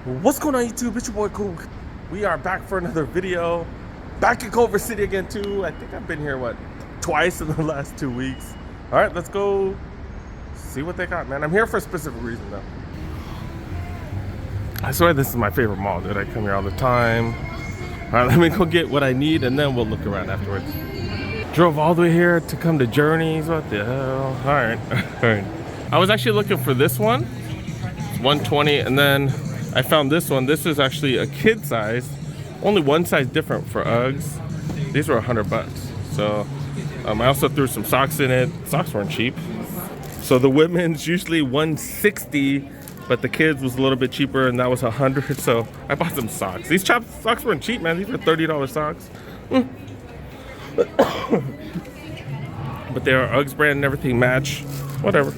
What's going on YouTube? It's your boy Cook. We are back for another video. Back in Culver City again too. I think I've been here twice in the last 2 weeks. All right, let's go see what they got, man. I'm here for a specific reason though. I swear this is my favorite mall, dude. I come here all the time. All right, let me go get what I need and then we'll look around afterwards. Drove all the way here to come to Journeys. What the hell? All right, all right. I was actually looking for this one. It's 120, and then I found this one. This is actually a kid size, only one size different for Uggs. These were $100. So I also threw some socks in it. Socks weren't cheap. So the women's usually 160, but the kids was a little bit cheaper, and that was 100. So I bought some socks. These socks weren't cheap, man. These were $30 socks. But they are Uggs brand and everything match. Whatever.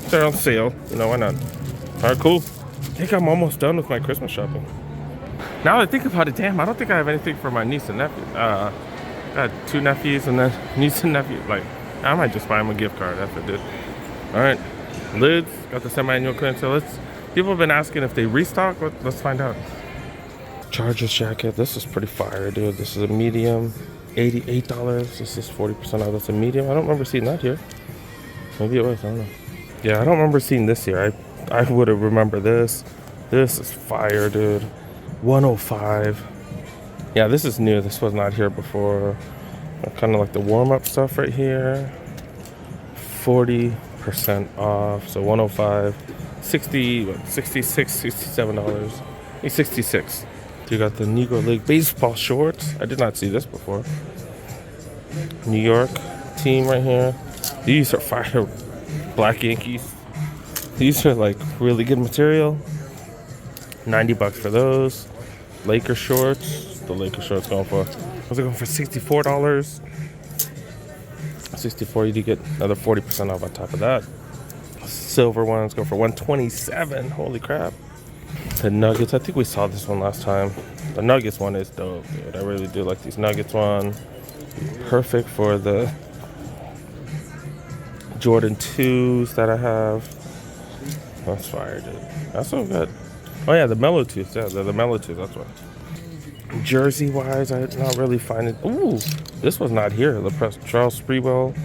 They're on sale. You know, why not? All right, cool. I think I'm almost done with my Christmas shopping. Now that I think about it, damn, I don't think I have anything for my niece and nephew. I got 2 nephews and then niece and nephew. Like, I might just buy them a gift card after this. All right, lids, got the semi-annual clearance sale. People have been asking if they restock. Let's find out. Chargers jacket. This is pretty fire, dude. This is a medium, $88. This is 40% off. That's a medium. I don't remember seeing that here. Maybe it was. I don't know. Yeah, I don't remember seeing this here. I would have remembered this. This is fire, dude. 105. Yeah, this is new. This was not here before. Kind of like the warm-up stuff right here. 40% off. So 105. 66, $67. It's 66. You got the Negro League baseball shorts. I did not see this before. New York team right here. These are fire. Black Yankees. These are like really good material. $90 for those. Laker shorts. The Laker shorts going for, was it going for $64? 64, you do get another 40% off on top of that. Silver ones go for $127. Holy crap. The Nuggets, I think we saw this one last time. The Nuggets one is dope, dude. I really do like these Nuggets one. Perfect for the Jordan 2s that I have. That's fire, dude. That's so good. Oh yeah, the Mellow 2s. Yeah, the Mellow 2s, that's what. Jersey wise, I'm not really finding. Ooh, this was not here. The Charles Sprewell,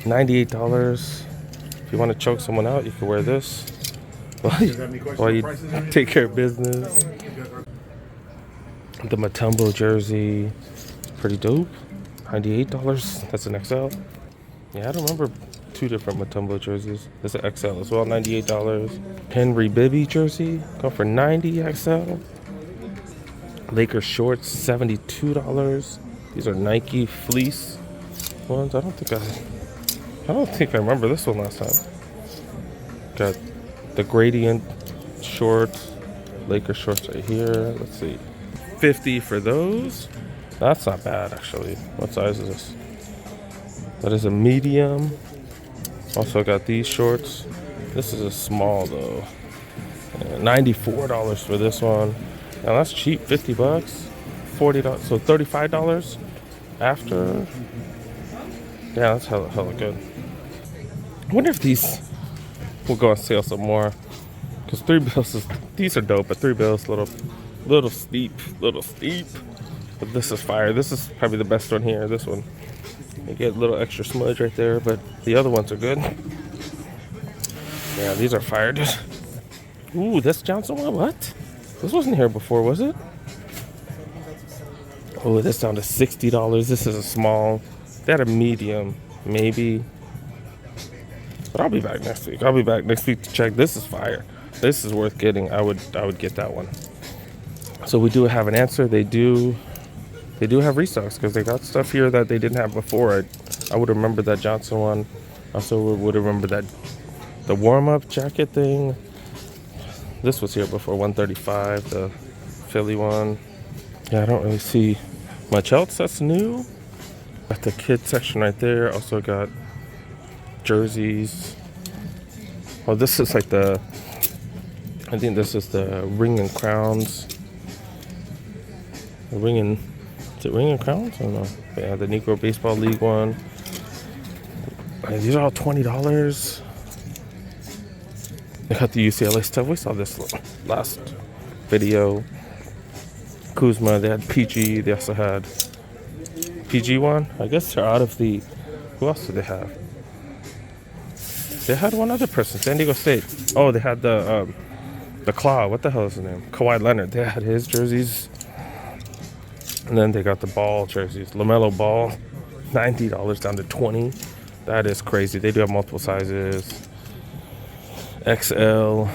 $98. If you want to choke someone out, you can wear this while you take care of business. The Matumbo jersey, pretty dope. $98. That's an XL. Yeah, I don't remember 2 different Matumbo jerseys. This is an XL as well, $98. Henry Bibby jersey, go for $90 XL. Lakers shorts, $72. These are Nike fleece ones. I don't think I remember this one last time. Got the gradient shorts, Lakers shorts right here. Let's see, $50 for those. That's not bad actually. What size is this? That is a medium. Also got these shorts. This is a small though. $94 for this one. Now that's cheap. $50, $40, so $35 after. Yeah, that's hella good. I wonder if these will go on sale some more. Because 3 bills these are dope, but 3 bills little steep. But this is fire. This is probably the best one here. This one. You get a little extra smudge right there, but the other ones are good. Yeah, these are fire, dude. Ooh, that's Johnson one? What? This wasn't here before, was it? Oh, this down to $60. This is a small. They had a medium, maybe. But I'll be back next week. To check. This is fire. This is worth getting. I would get that one. So we do have an answer. They do have restocks because they got stuff here that they didn't have before. I would remember that Johnson one. Also would remember that the warm-up jacket thing. This was here before, $135. The Philly one. Yeah, I don't really see much else that's new. Got the kids section right there. Also got jerseys. Oh, this is like I think this is the Ring and Crowns. Is it Ring and Crowns? I don't know. But yeah, the Negro Baseball League one. These are all $20. They got the UCLA stuff. We saw this last Video, Kuzma. They had PG. They also had PG one. I guess they're out of the. Who else did they have? They had one other person, San Diego State. Oh, they had the Claw. What the hell is his name? Kawhi Leonard. They had his jerseys. And then they got the Ball jerseys. LaMelo Ball, $90 down to $20. That is crazy. They do have multiple sizes. XL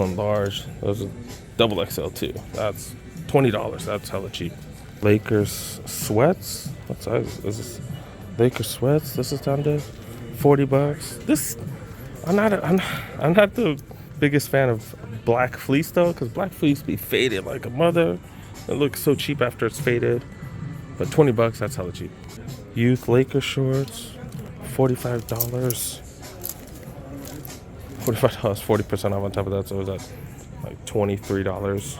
and large. Those are double XL too. That's $20. That's hella cheap. Lakers sweats. What size is this? Lakers sweats. This is down to $40. This, I'm not the biggest fan of black fleece though, because black fleece be faded like a mother. It looks so cheap after it's faded. But $20, that's hella cheap. Youth Lakers shorts, $45. $45, 40% off on top of that, so is that like $23?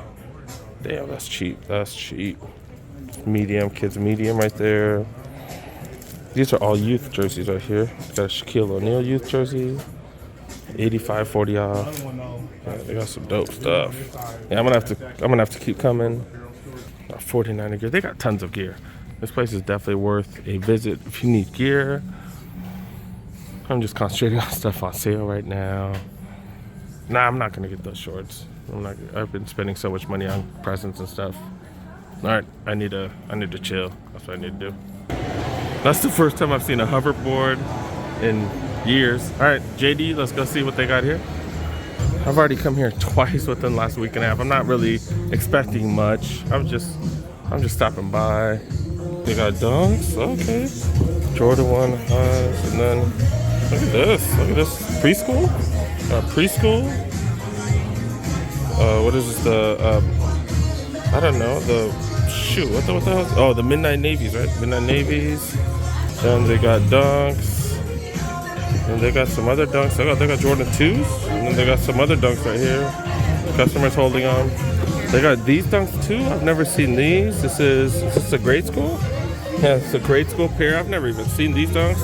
Damn, that's cheap. That's cheap. Medium, kids medium right there. These are all youth jerseys right here. Got a Shaquille O'Neal youth jersey, 85, 40 off. Yeah, they got some dope stuff. Yeah, I'm gonna have to keep coming. 49 gear. They got tons of gear. This place is definitely worth a visit if you need gear. I'm just concentrating on stuff on sale right now. Nah, I'm not gonna get those shorts. I've been spending so much money on presents and stuff. All right, I need to chill. That's what I need to do. That's the first time I've seen a hoverboard in years. All right, JD, let's go see what they got here. I've already come here twice within the last week and a half. I'm not really expecting much. I'm just stopping by. They got dunks, okay. Jordan 1 highs, and then look at this. Look at this. Preschool? Preschool? What is this? I don't know. Shoot, what the hell? Oh, the Midnight Navies, right? Midnight Navies. Then they got dunks. And they got some other dunks. They got Jordan 2s. And then they got some other dunks right here. Customers holding on. They got these dunks too. I've never seen these. Is this a grade school? Yeah, it's a grade school pair. I've never even seen these dunks.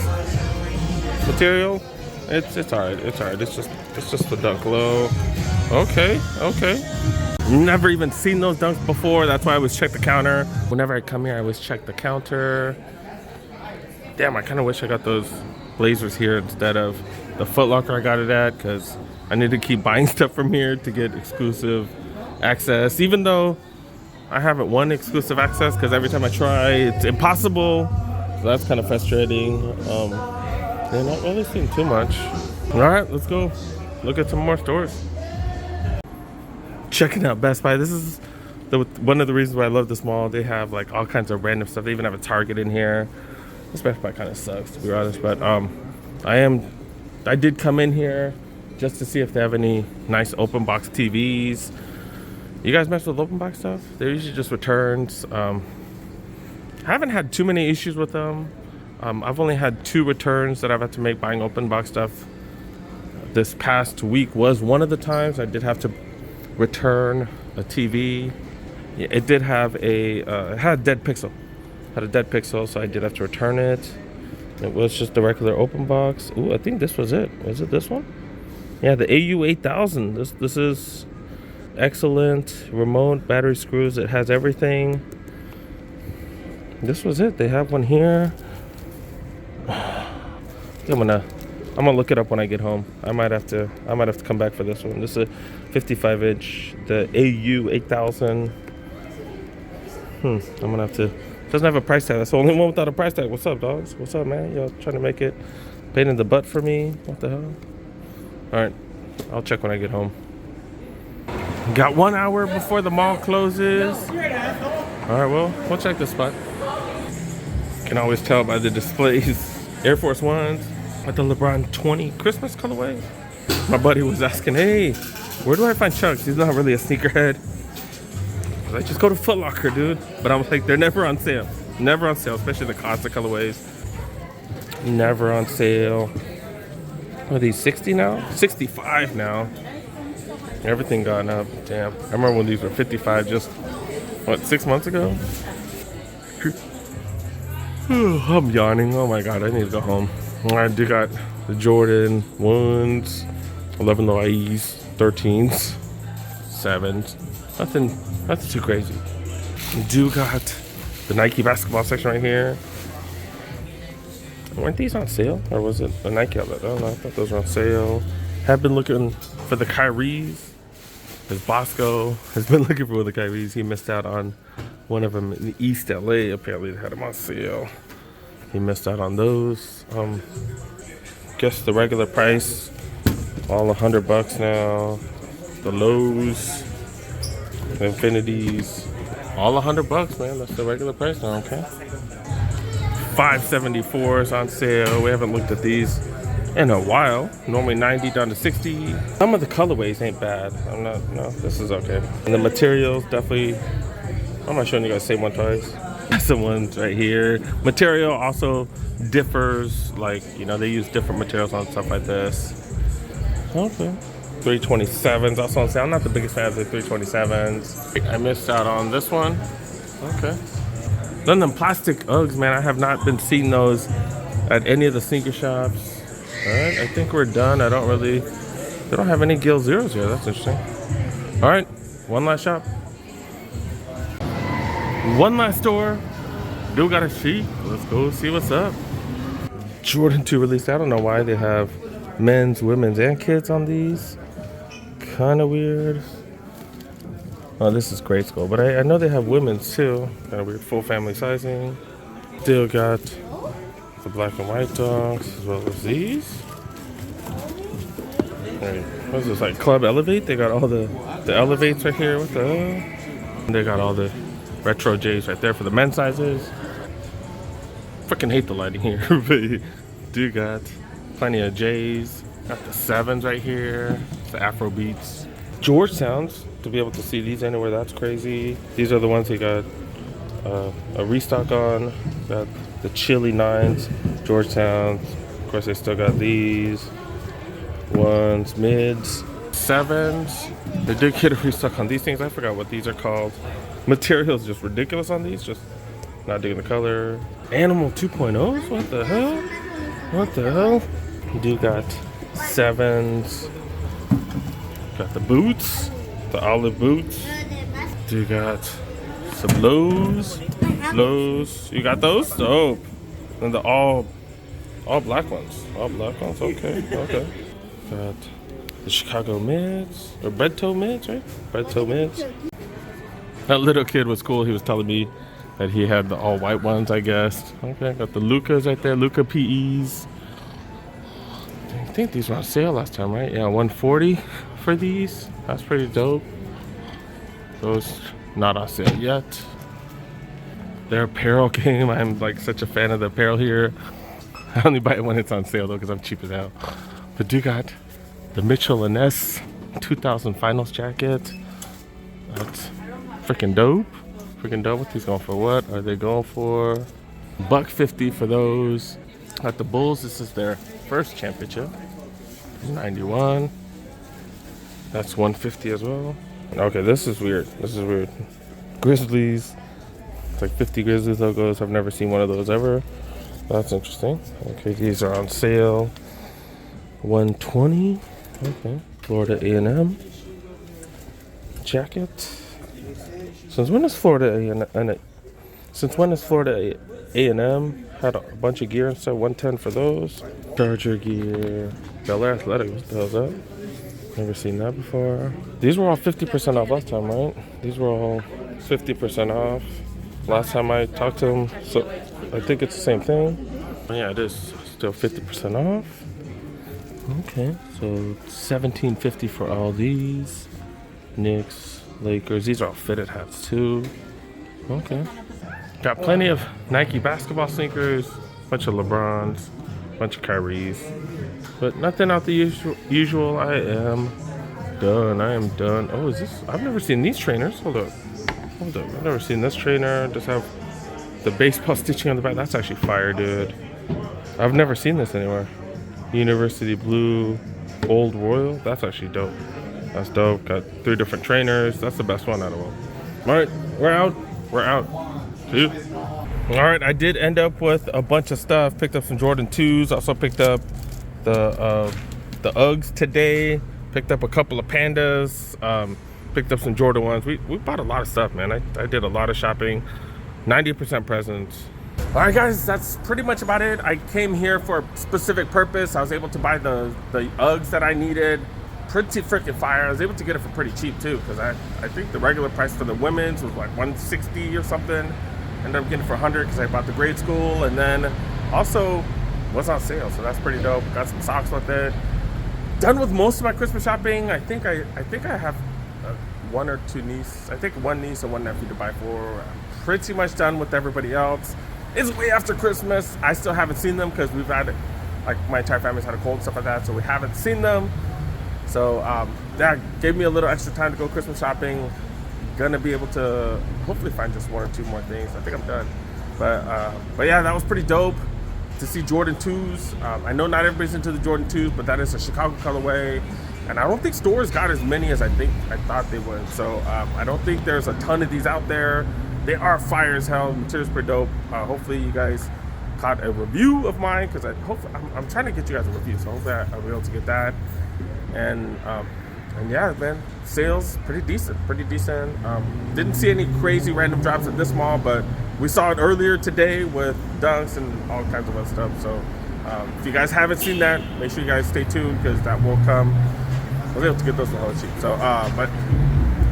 Material. It's alright. It's alright. It's just the dunk low. Okay. Never even seen those dunks before. That's why I always check the counter. Whenever I come here, I always check the counter. Damn, I kind of wish I got those Blazers here instead of the Footlocker I got it at, because I need to keep buying stuff from here to get exclusive access, even though I haven't won exclusive access because every time I try it's impossible, so that's kind of frustrating. They're not really seeing too much. All right, let's go look at some more stores. Checking out Best Buy. This is one of the reasons why I love this mall. They have like all kinds of random stuff. They even have a Target in here. This Best Buy kind of sucks, to be honest, but I did come in here just to see if they have any nice open box TVs. You guys mess with open box stuff? They're usually just returns. I haven't had too many issues with them. I've only had 2 returns that I've had to make buying open box stuff. This past week was one of the times I did have to return a TV. Yeah, it did have it had a dead pixel. Had a dead pixel, so I did have to return it. It was just the regular open box. Ooh, I think this was it. Was it this one? Yeah, the AU8000. This is excellent. Remote, battery screws. It has everything. This was it. They have one here. I'm gonna look it up when I get home. I might have to come back for this one. This is a 55-inch, the AU8000. I'm gonna have to. Doesn't have a price tag. That's the only one without a price tag. What's up, dogs? What's up, man? Y'all trying to make it pain in the butt for me? What the hell? All right, I'll check when I get home. Got 1 hour before the mall closes. All right, well, we'll check this spot. Can always tell by the displays. Air Force Ones with the LeBron 20 Christmas colorway. My buddy was asking, hey, where do I find Chucks? He's not really a sneakerhead. I just go to Footlocker, dude. But I'm like, they're never on sale. Never on sale, especially the classic colorways. Never on sale. Are these 60 now? 65 now. Everything gone up. Damn. I remember when these were 55 just, what, 6 months ago? I'm yawning. Oh my God, I need to go home. I do got the Jordan 1s, 11 low IEs, 13s. sevens. Nothing too crazy. We do got the Nike basketball section right here. Weren't these on sale? Or was it a Nike outlet? I don't know. I thought those were on sale. Have been looking for the Kyries. Because Bosco has been looking for the Kyries. He missed out on one of them in East LA. Apparently they had them on sale. He missed out on those. Guess the regular price, all $100 now. The lows, the infinities, all $100, man. That's the regular price now, okay? 574 is on sale. We haven't looked at these in a while. Normally 90 down to 60. Some of the colorways ain't bad. No, this is okay. And the materials definitely, I'm not showing you guys the same one twice. That's the ones right here. Material also differs, like, you know, they use different materials on stuff like this. Okay. 327s also on sale. I'm not the biggest fan of the 327s. I missed out on this one. Okay. Then them plastic Uggs, man, I have not been seeing those at any of the sneaker shops. All right, I think we're done. They don't have any Gill Zeros here. That's interesting. All right, one last shop. One last store. Do got a sheet. Let's go see what's up. Jordan 2 released. I don't know why they have men's, women's, and kids on these. Kind of weird. Oh, this is grade school, but I know they have women's too. Kind of weird, full family sizing. Still got the black and white dogs as well as these. What is this, like Club Elevate? They got all the Elevates right here. What the hell? And they got all the retro J's right there for the men's sizes. Freaking hate the lighting here, but do got plenty of J's. Got the 7s right here. The Afro Beats. Georgetowns, to be able to see these anywhere, that's crazy. These are the ones he got a restock on. Got the Chili 9s, Georgetowns. Of course, they still got these ones, mids, 7s. They did get a restock on these things. I forgot what these are called. Material's just ridiculous on these. Just not digging the color. Animal 2.0s? What the hell? What the hell? You do got 7s. Got the boots, the olive boots. You got some lows. You got those? Dope. And the all black ones. All black ones. Okay. Got the Chicago mids or bread toe mids, right? Bread toe mids. That little kid was cool. He was telling me that he had the all white ones, I guess. Okay. Got the Lucas right there. Luca PEs. I think these were on sale last time, right? Yeah, 140 for these. That's pretty dope. Those not on sale yet. Their apparel game, I'm like such a fan of the apparel here. I only buy it when it's on sale though, because I'm cheap as hell. But do got the Mitchell & Ness 2000 finals jacket. That's freaking dope. Freaking dope. What these going for? What are they going for? $150 for those. Got the Bulls. This is their first championship. 91. That's 150 as well. Okay, this is weird. Grizzlies. It's like 50 Grizzlies logos. I've never seen one of those ever. That's interesting. Okay, these are on sale. 120. Okay. Florida A&M jacket. Since when is Florida A&M had a bunch of gear and stuff? 110 for those. Charger gear. Bel Air Athletic. What the hell is that? Never seen that before. These were all 50% off last time, right? These were all 50% off last time I talked to them. So I think it's the same thing. Yeah, it is still 50% off. Okay, so $17.50 for all these. Knicks, Lakers. These are all fitted hats too. Okay. Got plenty of Nike basketball sneakers. Bunch of LeBrons. Bunch of Kyries. But nothing out the usual. I am done. Oh, is this? I've never seen these trainers. Hold up. I've never seen this trainer. Just have the baseball stitching on the back. That's actually fire, dude. I've never seen this anywhere. University Blue Old Royal. That's actually dope. That's dope. Got 3 different trainers. That's the best one out of all. All right, we're out. See you. All right, I did end up with a bunch of stuff. Picked up some Jordan 2s. Also picked up the Uggs today. Picked up a couple of Pandas. Picked up some Jordan ones. We bought a lot of stuff, man. I did a lot of shopping. 90% presents. All right, guys, that's pretty much about it. I came here for a specific purpose. I was able to buy the Uggs that I needed. Pretty freaking fire. I was able to get it for pretty cheap too, because I think the regular price for the women's was like $160 or something. Ended up getting it for $100 because I bought the grade school, and then also was on sale, so that's pretty dope. Got some socks with it. Done with most of my Christmas shopping. I think I have one or two nieces. I think one niece and one nephew to buy for. I'm pretty much done with everybody else. It's way after Christmas. I still haven't seen them because we've had, like, my entire family's had a cold and stuff like that, so we haven't seen them. So that gave me a little extra time to go Christmas shopping. Gonna be able to hopefully find just one or two more things. I think I'm done. But yeah, that was pretty dope to see Jordan 2s. I know not everybody's into the Jordan 2s, but that is a Chicago colorway. And I don't think stores got as many as I thought they would. So I don't think there's a ton of these out there. They are fire as hell. Material's pretty dope. Hopefully you guys caught a review of mine, because I'm trying to get you guys a review. So hopefully I'll be able to get that. And yeah, man, sales pretty decent. Didn't see any crazy random drops at this mall, but we saw it earlier today with dunks and all kinds of other stuff. So if you guys haven't seen that, make sure you guys stay tuned, because that will come. We'll be able to get those for hella cheap. So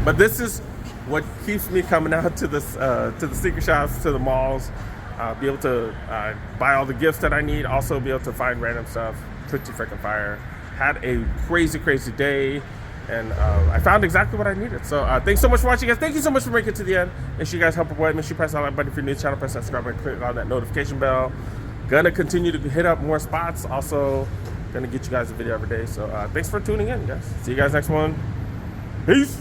but this is what keeps me coming out to this to the sneaker shops, to the malls, be able to buy all the gifts that I need, also be able to find random stuff. Pretty freaking fire. Had a crazy day, and I found exactly what I needed. So thanks so much for watching, guys. Thank you so much for making it to the end. Make sure you guys help away. Make sure you press that like button if you're new to the channel. Press that subscribe button, click on that notification bell. Gonna continue to hit up more spots. Also gonna get you guys a video every day. So thanks for tuning in, guys. See you guys next one. Peace.